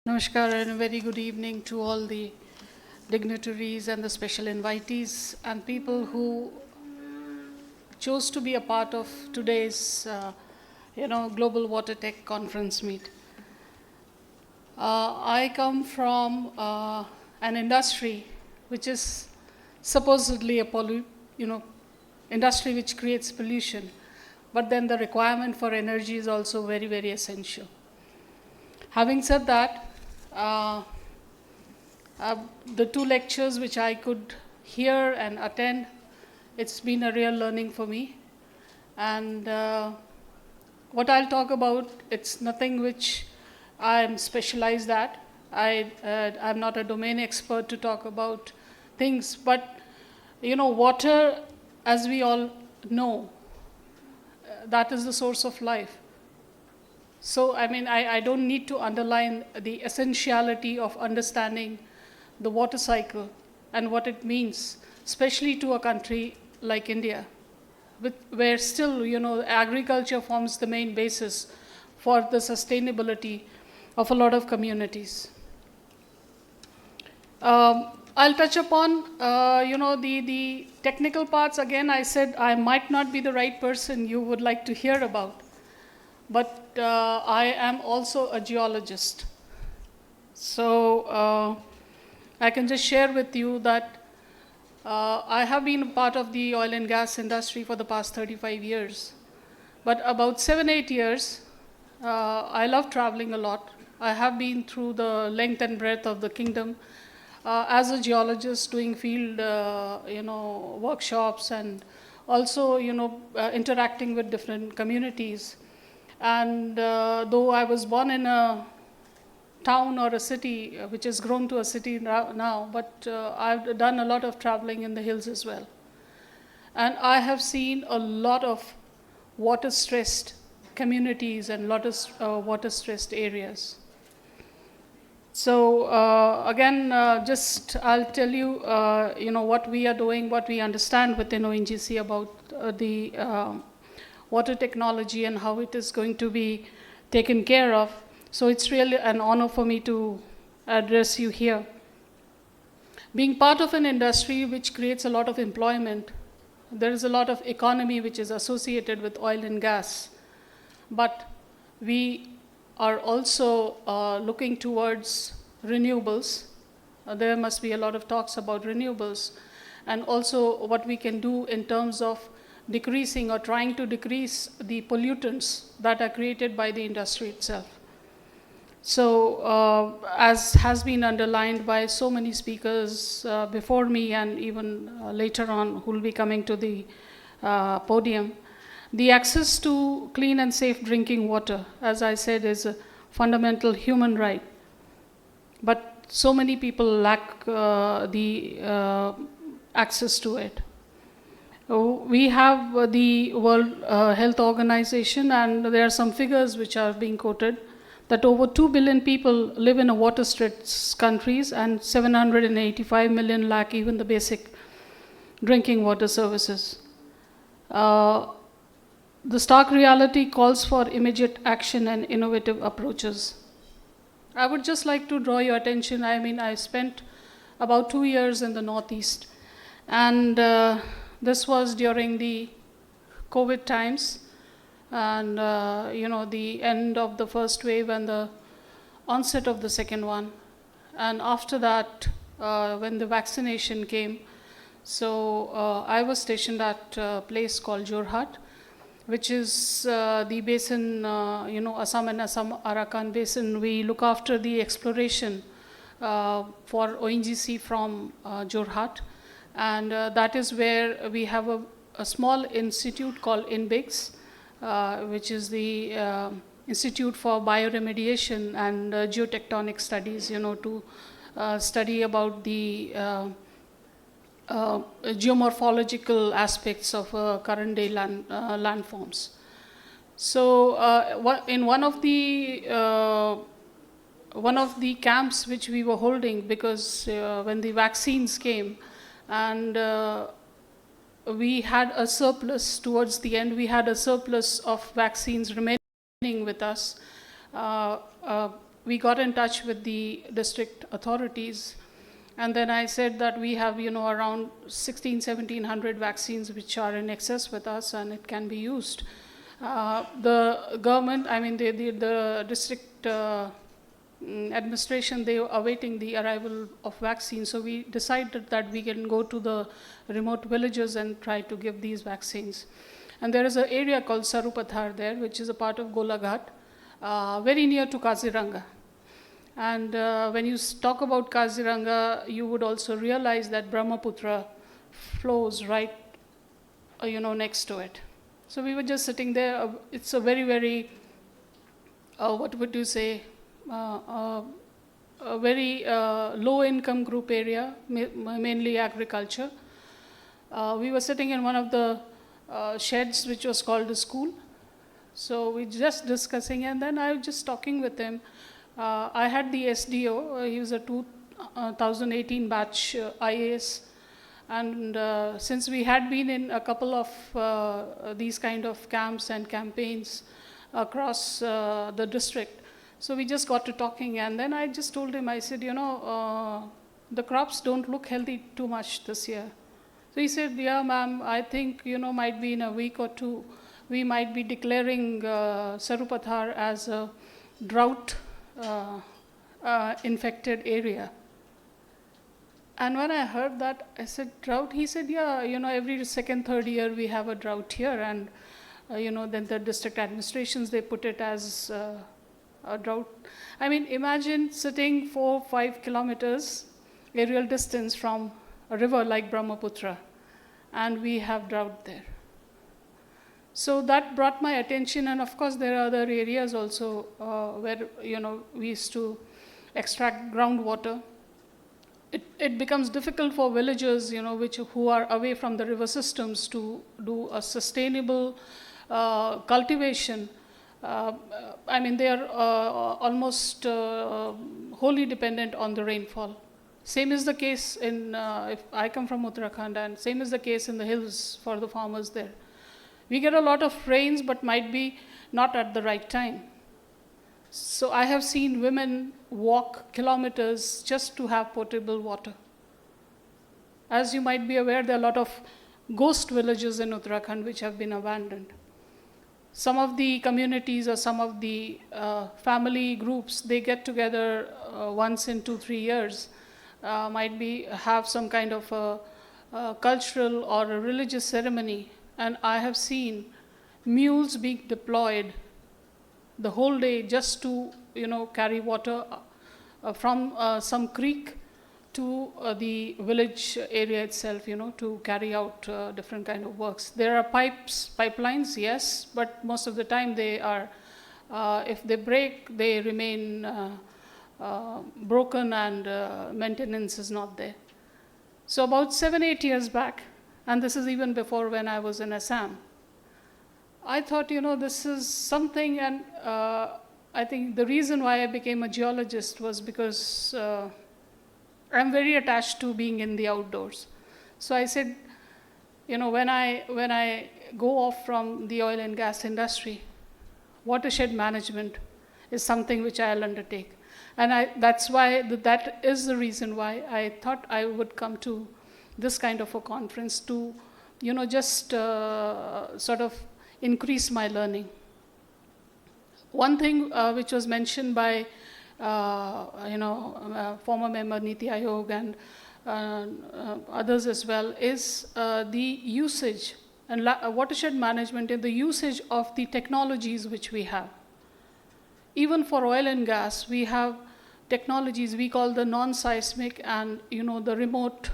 Namaskar and a very good evening to all the dignitaries and the special invitees and people who chose to be a part of today's, Global WaterTech conference meet. I come from an industry which is supposedly a industry which creates pollution, but then the requirement for energy is also very, very essential. Having said that, the two lectures which I could hear and attend, it's been a real learning for me. And what I'll talk about, it's nothing which I'm specialized at. I'm not a domain expert to talk about things, but water, as we all know, that is the source of life. So, I don't need to underline the essentiality of understanding the water cycle and what it means, especially to a country like India, where still, agriculture forms the main basis for the sustainability of a lot of communities. I'll touch upon, the technical parts. Again, I said I might not be the right person you would like to hear about, but I am also a geologist. So I can just share with you that I have been part of the oil and gas industry for the past 35 years. But about 7-8 years, I love traveling a lot. I have been through the length and breadth of the kingdom as a geologist, doing field workshops and also interacting with different communities. And though I was born in a town or a city which has grown to a city now, but I've done a lot of traveling in the hills as well. And I have seen a lot of water-stressed communities and lot of water-stressed areas. So again, just I'll tell you, what we are doing, what we understand within ONGC about the water technology and how it is going to be taken care of. So it's really an honor for me to address you here. Being part of an industry which creates a lot of employment, there is a lot of economy which is associated with oil and gas. But we are also looking towards renewables. There must be a lot of talks about renewables, and also what we can do in terms of decreasing or trying to decrease the pollutants that are created by the industry itself. So as has been underlined by so many speakers before me and even later on who will be coming to the podium, the access to clean and safe drinking water, as I said, is a fundamental human right. But so many people lack the access to it. We have the World Health Organization, and there are some figures which are being quoted, that over 2 billion people live in water-stressed countries, and 785 million lack even the basic drinking water services. The stark reality calls for immediate action and innovative approaches. I would just like to draw your attention. I spent about 2 years in the Northeast, and this was during the COVID times, and the end of the first wave and the onset of the second one. And after that, when the vaccination came, so I was stationed at a place called Jorhat, which is the basin, Assam and Assam Arakan Basin. We look after the exploration for ONGC from Jorhat. And that is where we have a small institute called INBIGS, which is the Institute for Bioremediation and Geotectonic Studies, to study about the geomorphological aspects of current day landforms. So in one of the camps which we were holding, because when the vaccines came, and we had a surplus towards the end, we had a surplus of vaccines remaining with us. we got in touch with the district authorities, and then I said that we have, around 1700 vaccines which are in excess with us and it can be used. The government, the district administration, they were awaiting the arrival of vaccines. So we decided that we can go to the remote villages and try to give these vaccines. And there is an area called Sarupathar there, which is a part of Golaghat, very near to Kaziranga. And when you talk about Kaziranga, you would also realize that Brahmaputra flows right, next to it. So we were just sitting there. It's a very, very, what would you say, a very low-income group area, mainly agriculture. We were sitting in one of the sheds, which was called a school. So we just discussing, and then I was just talking with him. I had the SDO, he was a 2018 batch IAS, and since we had been in a couple of these kind of camps and campaigns across the district, so we just got to talking, and then I just told him, I said, the crops don't look healthy too much this year. So he said, yeah, ma'am, I think, might be in a week or two, we might be declaring Sarupathar as a drought infected area. And when I heard that, I said, drought? He said, yeah, every second, third year we have a drought here. And, then the district administrations, they put it as a drought. I mean, imagine sitting 4-5 kilometers aerial distance from a river like Brahmaputra, and we have drought there. So that brought my attention, and of course there are other areas also where we used to extract groundwater. It becomes difficult for villagers who are away from the river systems to do a sustainable cultivation. They are almost wholly dependent on the rainfall. Same is the case in, if I come from Uttarakhand, and same is the case in the hills for the farmers there. We get a lot of rains, but might be not at the right time. So I have seen women walk kilometers just to have potable water. As you might be aware, there are a lot of ghost villages in Uttarakhand which have been abandoned. Some of the communities or some of the family groups, they get together once in 2-3 years, have some kind of a cultural or a religious ceremony. And I have seen mules being deployed the whole day just to, carry water from some creek to the village area itself, to carry out different kind of works. There are pipelines, yes, but most of the time they are, if they break, they remain broken, and maintenance is not there. So about 7-8 years back, and this is even before when I was in Assam, I thought, this is something, and I think the reason why I became a geologist was because I'm very attached to being in the outdoors. So I said, when I go off from the oil and gas industry, watershed management is something which I'll undertake. And that's why, that is the reason why I thought I would come to this kind of a conference to, just sort of increase my learning. One thing which was mentioned by, former member Niti Aayog and others as well is the usage and watershed management and the usage of the technologies which we have. Even for oil and gas, we have technologies we call the non-seismic and the remote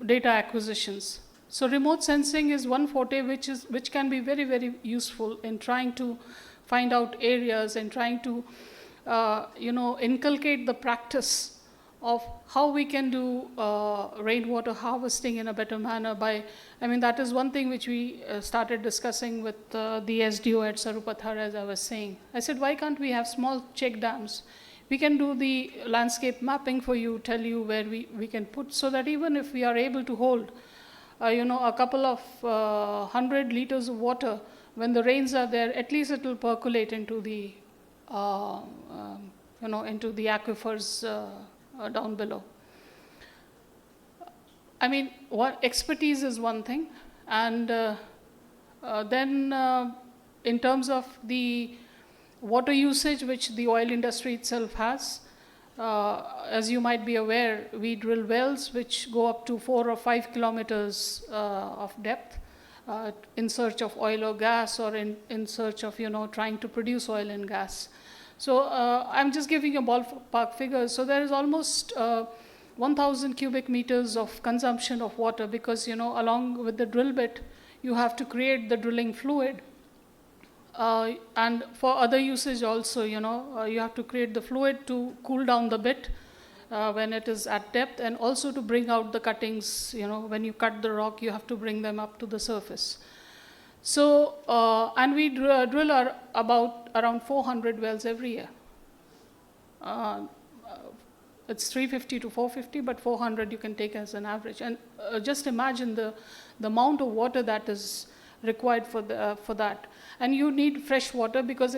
data acquisitions. So remote sensing is one forte which can be very, very useful in trying to find out areas and trying to inculcate the practice of how we can do rainwater harvesting in a better manner that is one thing which we started discussing with the SDO at Sarupathar, as I was saying. I said, why can't we have small check dams? We can do the landscape mapping for you, tell you where we can put, so that even if we are able to hold, a couple of 100 liters of water, when the rains are there, at least it will percolate into the into the aquifers down below. I mean, expertise is one thing, and then in terms of the water usage which the oil industry itself has, as you might be aware, we drill wells which go up to 4 or 5 kilometers of depth in search of oil or gas, or in search of trying to produce oil and gas. So I'm just giving a ballpark figure. So there is almost 1,000 cubic meters of consumption of water, because along with the drill bit you have to create the drilling fluid, and for other usage also, you have to create the fluid to cool down the bit when it is at depth, and also to bring out the cuttings. When you cut the rock, you have to bring them up to the surface. So and we drill around 400 wells every year. It's 350 to 450, but 400 you can take as an average. And just imagine the amount of water that is required for that. And you need fresh water, because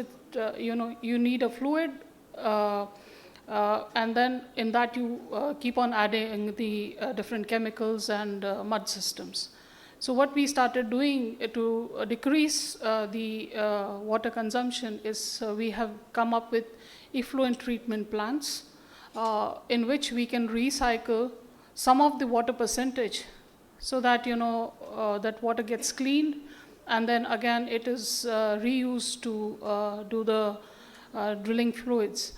you need a fluid, and then in that you keep on adding the different chemicals and mud systems. So what we started doing to decrease the water consumption is we have come up with effluent treatment plants, in which we can recycle some of the water percentage, so that that water gets cleaned, and then again it is reused to do the drilling fluids.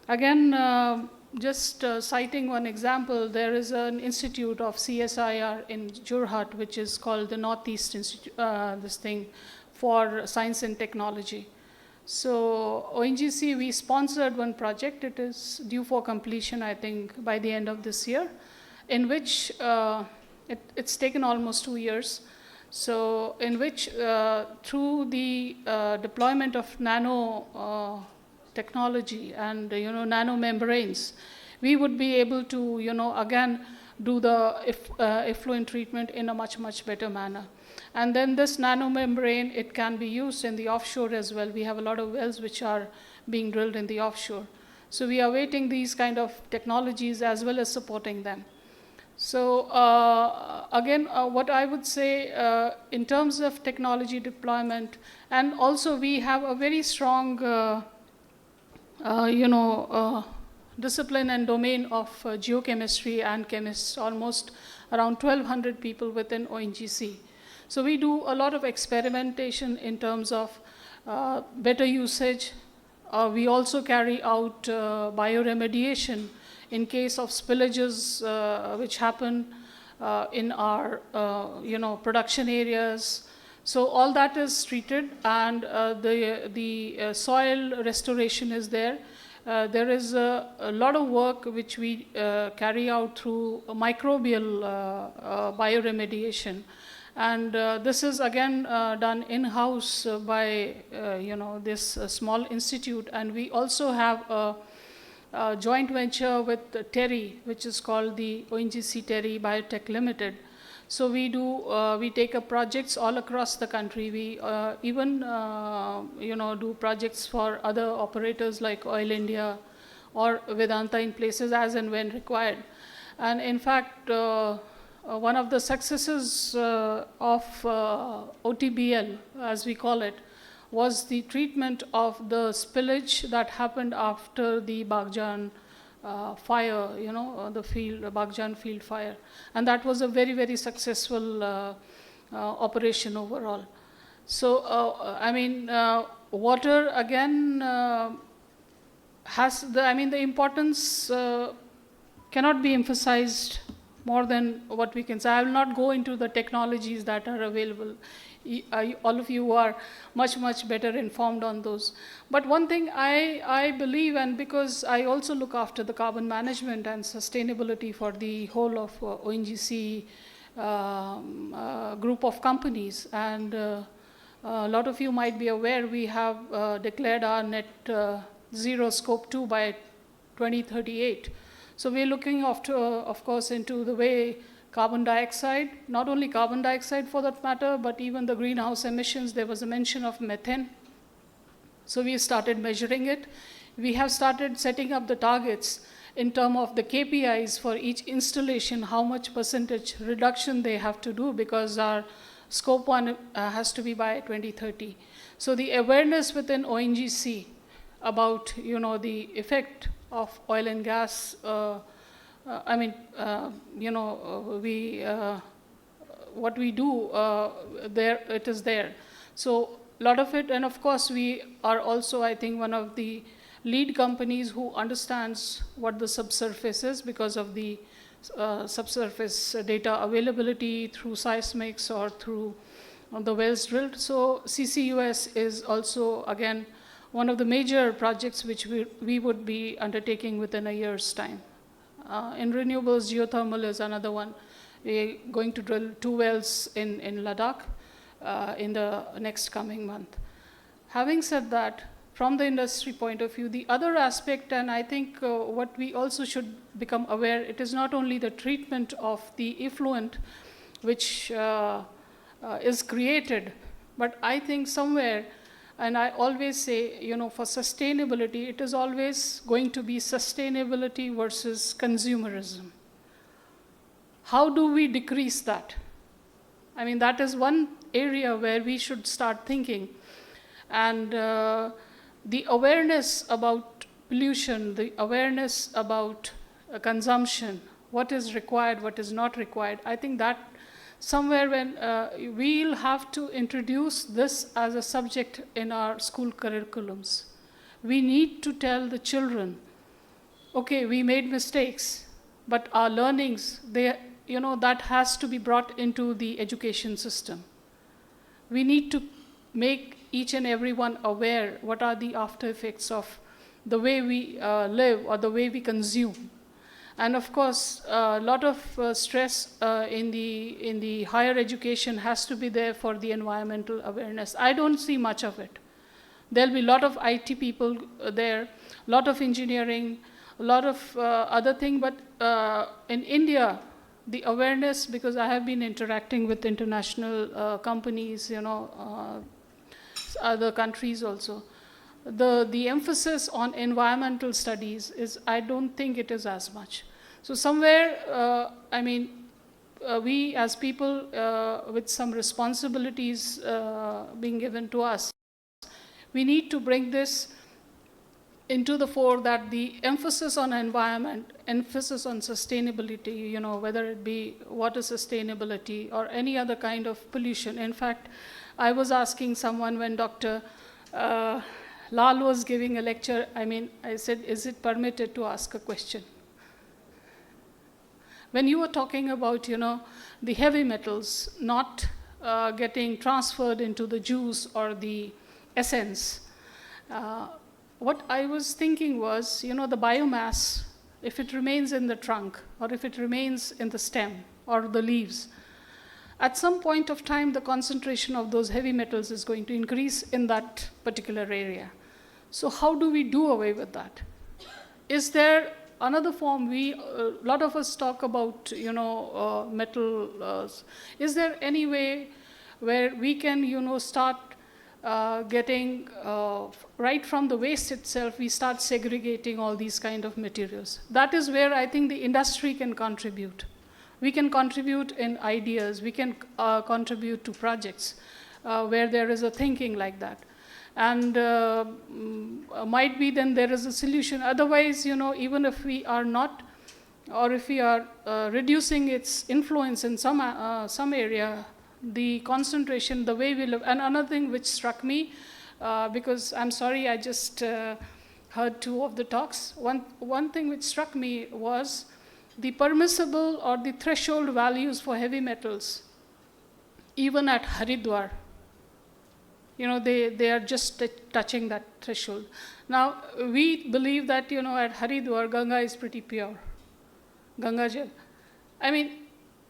Again, just citing one example, there is an institute of CSIR in Jorhat, which is called the Northeast Institute, for Science and Technology. So ONGC, we sponsored one project. It is due for completion, I think, by the end of this year, in which it's taken almost 2 years. So in which through the deployment of nano technology and nano membranes, we would be able to again do the effluent treatment in a much better manner. And then this nano membrane, it can be used in the offshore as well. We have a lot of wells which are being drilled in the offshore. So we are awaiting these kind of technologies as well as supporting them. So again, what I would say in terms of technology deployment, and also we have a very strong discipline and domain of geochemistry and chemists, almost around 1,200 people within ONGC. So we do a lot of experimentation in terms of better usage. We also carry out bioremediation in case of spillages which happen in our production areas. So all that is treated, and the soil restoration is there. There is a lot of work which we carry out through microbial bioremediation. And this is again done in-house by this small institute. And we also have a joint venture with TERI, which is called the ONGC TERI Biotech Limited. So we take up projects all across the country. We even do projects for other operators like Oil India or Vedanta in places as and when required. And in fact, one of the successes of OTBL, as we call it, was the treatment of the spillage that happened after the Baghjan fire, the Baghjan field fire. And that was a very successful operation overall. So, water again has the importance cannot be emphasized more than what we can say. I will not go into the technologies that are available. All of you are much better informed on those. But one thing I believe, and because I also look after the carbon management and sustainability for the whole of ONGC group of companies, and a lot of you might be aware, we have declared our net zero scope 2 by 2038. So we're looking after, of course, into the way carbon dioxide, not only carbon dioxide for that matter, but even the greenhouse emissions. There was a mention of methane. So we started measuring it. We have started setting up the targets in terms of the KPIs for each installation, how much percentage reduction they have to do, because our scope 1 has to be by 2030. So the awareness within ONGC about the effect of oil and gas, what we do there, it is there. So a lot of it, and of course we are also, I think, one of the lead companies who understands what the subsurface is because of the subsurface data availability through seismics or through the wells drilled. So CCUS is also, again, one of the major projects which we would be undertaking within a year's time. In renewables, geothermal is another one. We're going to drill 2 wells in Ladakh in the next coming month. Having said that, from the industry point of view, the other aspect, and I think what we also should become aware, it is not only the treatment of the effluent which is created, but I think somewhere, and I always say, for sustainability, it is always going to be sustainability versus consumerism. How do we decrease that? I mean, that is one area where we should start thinking. And the awareness about pollution, the awareness about consumption, what is required, what is not required, I think that somewhere when we'll have to introduce this as a subject in our school curriculums. We need to tell the children, okay, we made mistakes, but our learnings, that has to be brought into the education system. We need to make each and everyone aware what are the after effects of the way we live or the way we consume. And of course, a lot of stress in the higher education has to be there for the environmental awareness. I don't see much of it. There'll be a lot of IT people there, a lot of engineering, a lot of other things, but in India, the awareness, because I have been interacting with international companies, other countries also, the emphasis on environmental studies is, I don't think it is as much. So somewhere, we as people with some responsibilities being given to us, we need to bring this into the fore, that the emphasis on environment, emphasis on sustainability, whether it be water sustainability or any other kind of pollution. In fact, I was asking someone when Dr. Lal was giving a lecture, I said, is it permitted to ask a question? When you were talking about, the heavy metals not getting transferred into the juice or the essence, what I was thinking was, the biomass, if it remains in the trunk or if it remains in the stem or the leaves, at some point of time, the concentration of those heavy metals is going to increase in that particular area. So how do we do away with that? Is there another form? A lot of us talk about, metal. Is there any way where we can, start getting, right from the waste itself, we start segregating all these kind of materials? That is where I think the industry can contribute. We can contribute in ideas, we can contribute to projects where there is a thinking like that. And might be then there is a solution. Otherwise, even if we are not, or if we are reducing its influence in some area, the concentration, the way we live. And another thing which struck me, because I'm sorry, I just heard 2 of the talks. One thing which struck me was the permissible or the threshold values for heavy metals, even at Haridwar. They are just touching that threshold. Now, we believe that, at Haridwar, Ganga is pretty pure, Ganga Jal.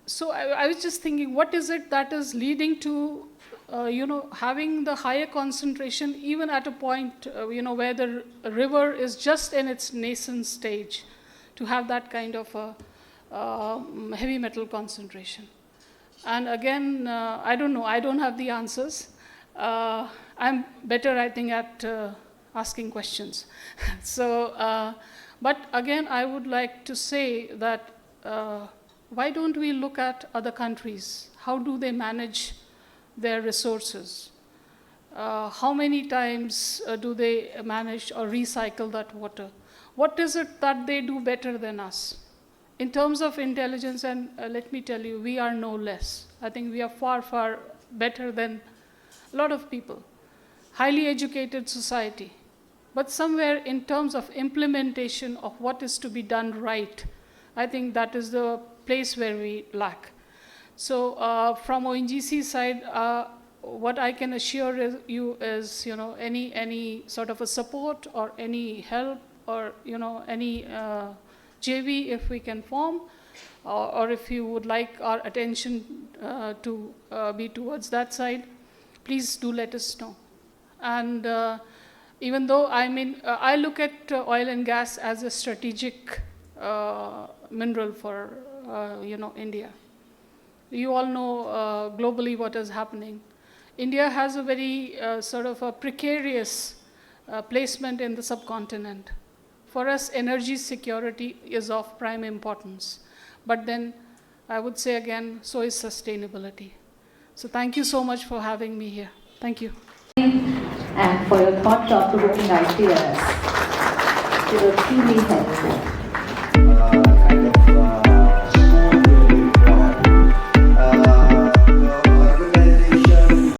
So I was just thinking, what is it that is leading to, having the higher concentration, even at a point, where the river is just in its nascent stage, to have that kind of a heavy metal concentration. And again, I don't know, I don't have the answers. I'm better, I think, at asking questions. So, but again, I would like to say that why don't we look at other countries? How do they manage their resources? How many times do they manage or recycle that water? What is it that they do better than us? In terms of intelligence, and let me tell you, we are no less. I think we are far, far better than a lot of people. Highly educated society. But somewhere in terms of implementation of what is to be done right, I think that is the place where we lack. So from ONGC side, what I can assure you is, any sort of a support or any help or, any JV if we can form, or if you would like our attention to be towards that side, please do let us know. And even though, I look at oil and gas as a strategic mineral for, India. You all know globally what is happening. India has a very sort of a precarious placement in the subcontinent. For us, energy security is of prime importance. But then, I would say again, so is sustainability. So thank you so much for having me here. Thank you. And for your thought-provoking ideas. It was truly helpful.